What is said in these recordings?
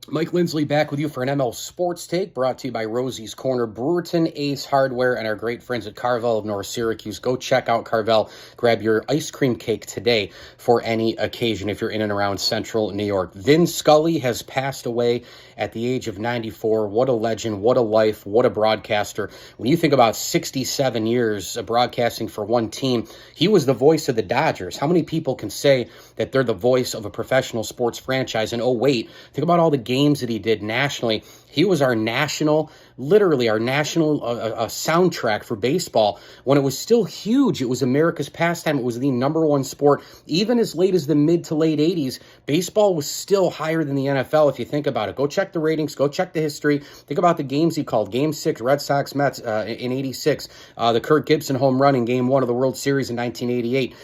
Mike Lindsley back with you for an ML Sports Take, brought to you by Rosie's Corner, Brewerton, Ace Hardware, and our great friends at Carvel of North Syracuse. Go check out Carvel. Grab your ice cream cake today for any occasion if you're in and around central New York. Vin Scully has passed away at the age of 94. What a legend, what a life, what a broadcaster. When you think about 67 years of broadcasting for one team, he was the voice of the Dodgers. How many people can say that they're the voice of a professional sports franchise? And oh, wait, think about all the games that he did nationally. He was our national, literally our national soundtrack for baseball when it was still huge. It was America's pastime. It was the number one sport. Even as late as the mid to late 80s, baseball was still higher than the NFL if you think about it. Go check the ratings. Go check the history. Think about the games he called. Game 6, Red Sox, Mets in 86. The Kirk Gibson home run in Game 1 of the World Series in 1988,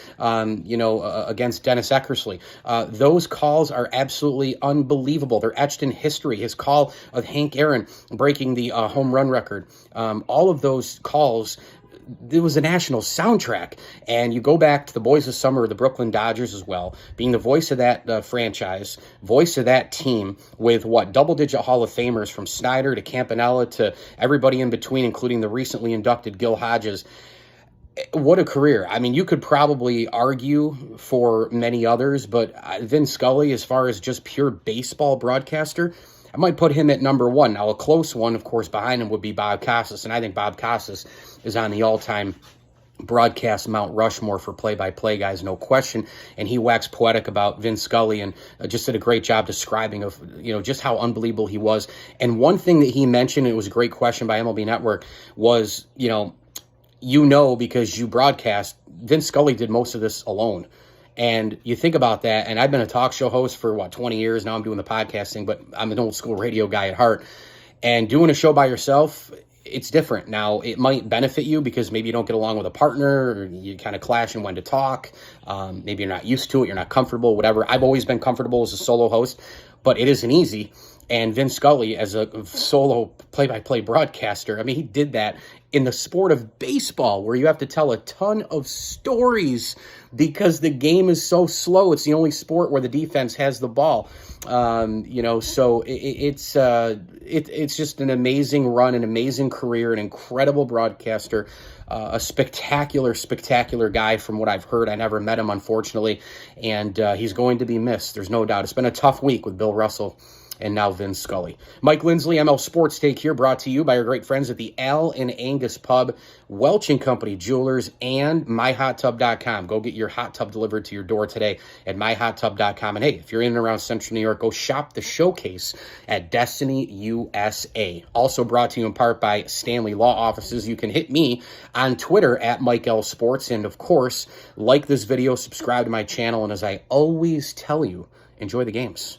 against Dennis Eckersley. Those calls are absolutely unbelievable. They're etched in history. His call of Hank Aaron breaking the home run record. All of those calls, it was a national soundtrack. And you go back to the Boys of Summer, the Brooklyn Dodgers as well, being the voice of that franchise, voice of that team with double-digit Hall of Famers from Snyder to Campanella to everybody in between, including the recently inducted Gil Hodges. What a career. I mean, you could probably argue for many others, but Vin Scully, as far as just pure baseball broadcaster, I might put him at number one. Now, a close one, of course, behind him would be Bob Costas, and I think Bob Costas is on the all-time broadcast Mount Rushmore for play-by-play guys, no question. And he waxed poetic about Vin Scully and just did a great job describing of, just how unbelievable he was. And one thing that he mentioned, and it was a great question by MLB Network, was, because you broadcast, Vin Scully did most of this alone. And you think about that, and I've been a talk show host for, 20 years. Now I'm doing the podcasting, but I'm an old school radio guy at heart. And doing a show by yourself, it's different. Now, it might benefit you because maybe you don't get along with a partner, or you kind of clash in when to talk. Maybe you're not used to it, you're not comfortable, whatever. I've always been comfortable as a solo host, but it isn't easy. And Vin Scully, as a solo play-by-play broadcaster, I mean, he did that in the sport of baseball, where you have to tell a ton of stories because the game is so slow. It's the only sport where the defense has the ball. So it's just an amazing run, an amazing career, an incredible broadcaster, a spectacular guy from what I've heard. I never met him, unfortunately, and he's going to be missed. There's no doubt. It's been a tough week with Bill Russell and now Vin Scully. Mike Lindsley, ML Sports Take here, brought to you by our great friends at the Al and Angus Pub, Welch & Company Jewelers, and MyHotTub.com. Go get your hot tub delivered to your door today at MyHotTub.com. And hey, if you're in and around Central New York, go shop the showcase at Destiny USA. Also brought to you in part by Stanley Law Offices. You can hit me on Twitter at Mike L Sports. And of course, like this video, subscribe to my channel. And as I always tell you, enjoy the games.